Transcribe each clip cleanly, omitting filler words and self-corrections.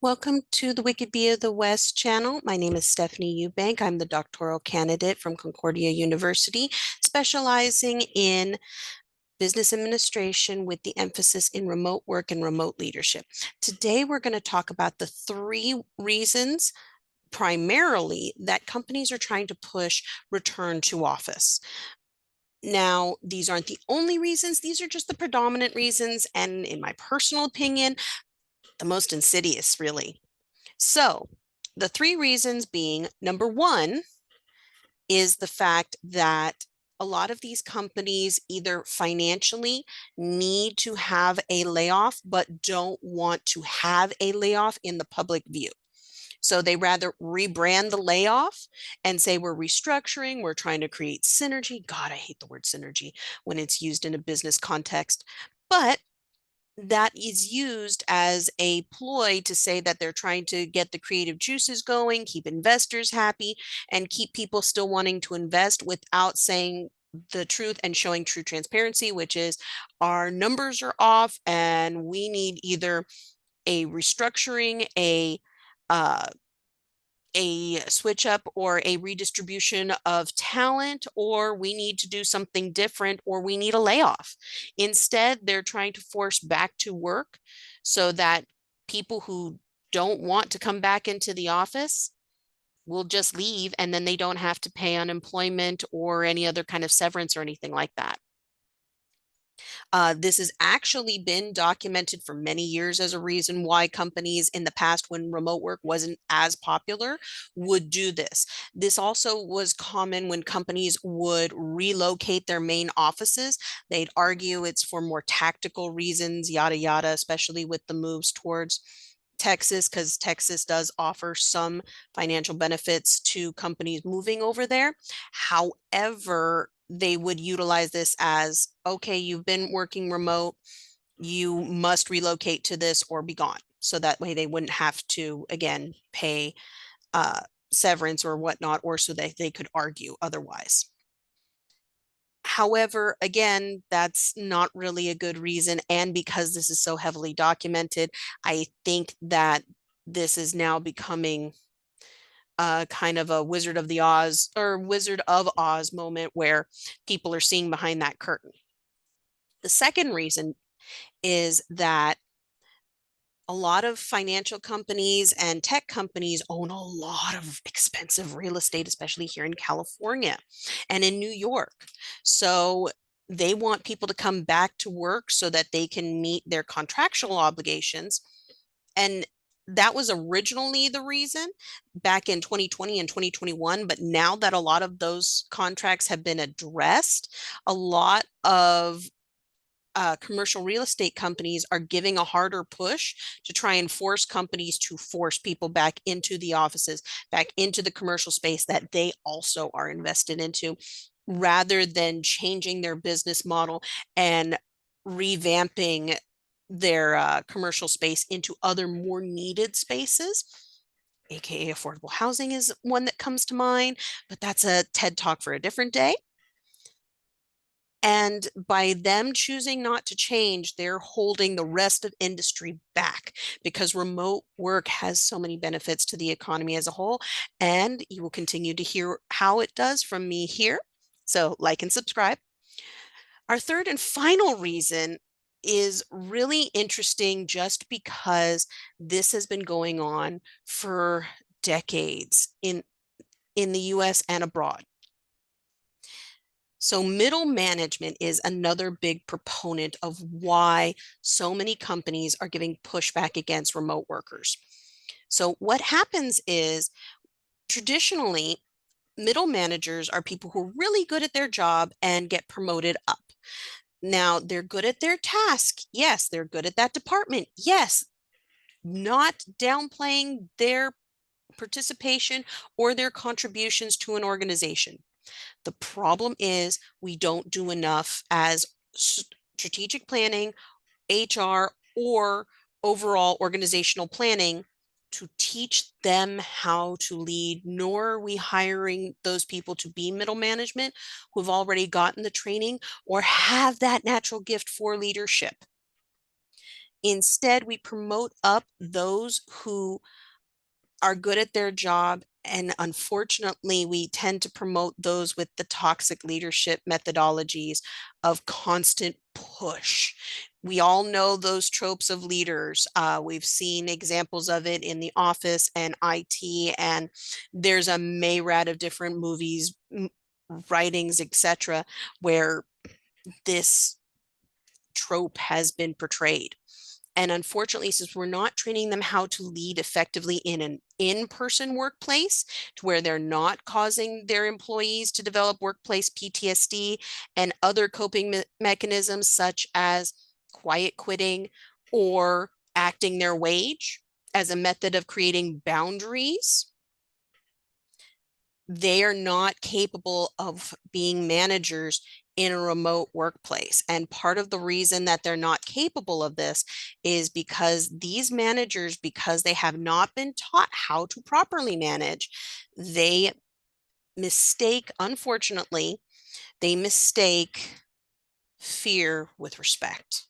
Welcome to the Wicked Bee of the West channel. My name is Stephanie Eubank. I'm the doctoral candidate from Concordia University, specializing in business administration with the emphasis in remote work and remote leadership. Today, we're going to talk about the three reasons primarily that companies are trying to push return to office. Now, these aren't the only reasons, these are just the predominant reasons, and in my personal opinion, the most insidious, really. So, the three reasons being number one is the fact that a lot of these companies either financially need to have a layoff, but don't want to have a layoff in the public view. So they rather rebrand the layoff and say we're restructuring, we're trying to create synergy. God, I hate the word synergy when it's used in a business context. But that is used as a ploy to say that they're trying to get the creative juices going, keep investors happy, and keep people still wanting to invest without saying the truth and showing true transparency, which is our numbers are off and we need either a restructuring, uh, a switch up or a redistribution of talent, or we need to do something different, or we need a layoff. Instead, they're trying to force back to work so that people who don't want to come back into the office will just leave and then they don't have to pay unemployment or any other kind of severance or anything like that. This has actually been documented for many years as a reason why companies in the past, when remote work wasn't as popular, would do this. This also was common when companies would relocate their main offices. They'd argue it's for more tactical reasons, yada, yada, especially with the moves towards Texas, because Texas does offer some financial benefits to companies moving over there. However, they would utilize this as, okay, you've been working remote, you must relocate to this or be gone. So that way they wouldn't have to, again, pay uh, severance or whatnot, or so that they could argue otherwise. However, again, that's not really a good reason. And because this is so heavily documented, I think that this is now becoming kind of a Wizard of the Oz or Wizard of Oz moment where people are seeing behind that curtain. The second reason is that a lot of financial companies and tech companies own a lot of expensive real estate, especially here in California and in New York. So they want people to come back to work so that they can meet their contractual obligations. And that was originally the reason back in 2020 and 2021. But now that a lot of those contracts have been addressed, a lot of commercial real estate companies are giving a harder push to try and force companies to force people back into the offices, back into the commercial space that they also are invested into, rather than changing their business model and revamping their commercial space into other more needed spaces. AKA affordable housing is one that comes to mind, but that's a TED talk for a different day. And by them choosing not to change, they're holding the rest of industry back because remote work has so many benefits to the economy as a whole. And you will continue to hear how it does from me here. So, like and subscribe. Our third and final reason is really interesting just because this has been going on for decades in the US and abroad. So middle management is another big proponent of why so many companies are giving pushback against remote workers. So what happens is traditionally, middle managers are people who are really good at their job and get promoted up. Now, they're good at their task. Yes, they're good at that department. Yes, not downplaying their participation or their contributions to an organization. The problem is we don't do enough as strategic planning, HR, or overall organizational planning to teach them how to lead, nor are we hiring those people to be middle management who've already gotten the training or have that natural gift for leadership. Instead, we promote up those who are good at their job. And unfortunately, we tend to promote those with the toxic leadership methodologies of constant push. We all know those tropes of leaders. We've seen examples of it in the office and IT, and there's a myriad of different movies, writings, etc., where this trope has been portrayed. And unfortunately, since we're not training them how to lead effectively in an in-person workplace to where they're not causing their employees to develop workplace PTSD and other coping mechanisms such as quiet quitting or acting their wage as a method of creating boundaries, they are not capable of being managers in a remote workplace. And part of the reason that they're not capable of this is because these managers, because they have not been taught how to properly manage, they mistake, unfortunately, they mistake fear with respect.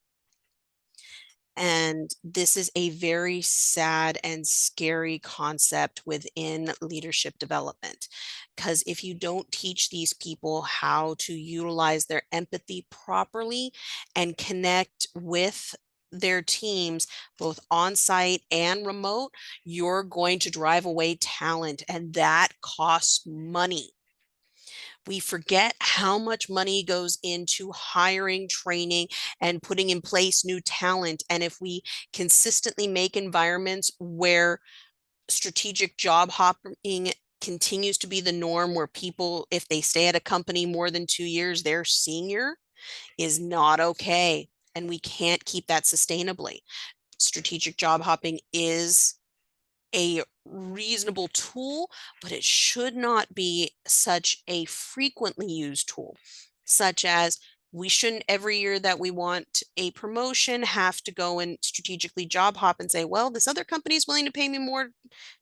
And this is a very sad and scary concept within leadership development. Because if you don't teach these people how to utilize their empathy properly and connect with their teams, both on site and remote, you're going to drive away talent, and that costs money. We forget how much money goes into hiring, training, and putting in place new talent. And if we consistently make environments where strategic job hopping continues to be the norm, where people, if they stay at a company more than 2 years, they're senior, is not okay. And we can't keep that sustainably. Strategic job hopping is a reasonable tool, but it should not be such a frequently used tool, such as we shouldn't every year that we want a promotion have to go and strategically job hop and say, well, this other company is willing to pay me more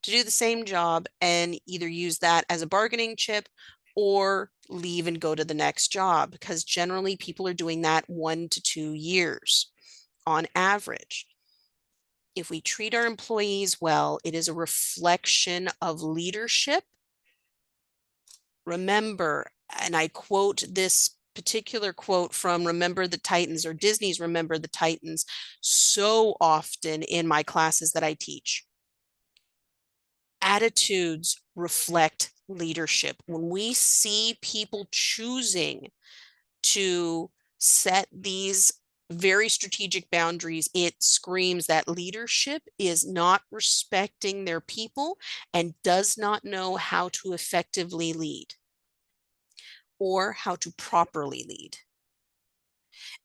to do the same job, and either use that as a bargaining chip or leave and go to the next job, because generally people are doing that 1 to 2 years on average. If we treat our employees well, it is a reflection of leadership. Remember, and I quote this particular quote from Remember the Titans, or Disney's Remember the Titans, so often in my classes that I teach. Attitudes reflect leadership. When we see people choosing to set these very strategic boundaries, it screams that leadership is not respecting their people and does not know how to effectively lead or how to properly lead.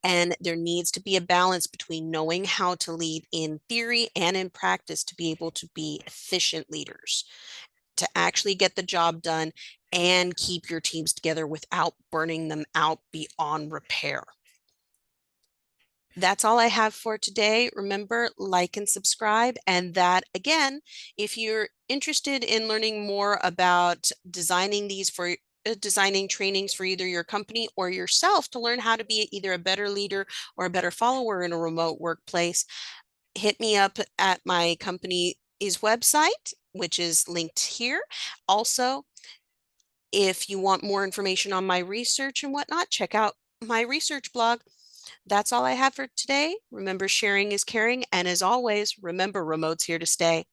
And there needs to be a balance between knowing how to lead in theory and in practice to be able to be efficient leaders, to actually get the job done and keep your teams together without burning them out beyond repair. That's all I have for today. Remember, like and subscribe. And that, again, if you're interested in learning more about designing these for designing trainings for either your company or yourself to learn how to be either a better leader or a better follower in a remote workplace, hit me up at my company's website, which is linked here. Also, if you want more information on my research and whatnot, check out my research blog. That's all I have for today. Remember, sharing is caring. And as always, remember, remote's here to stay.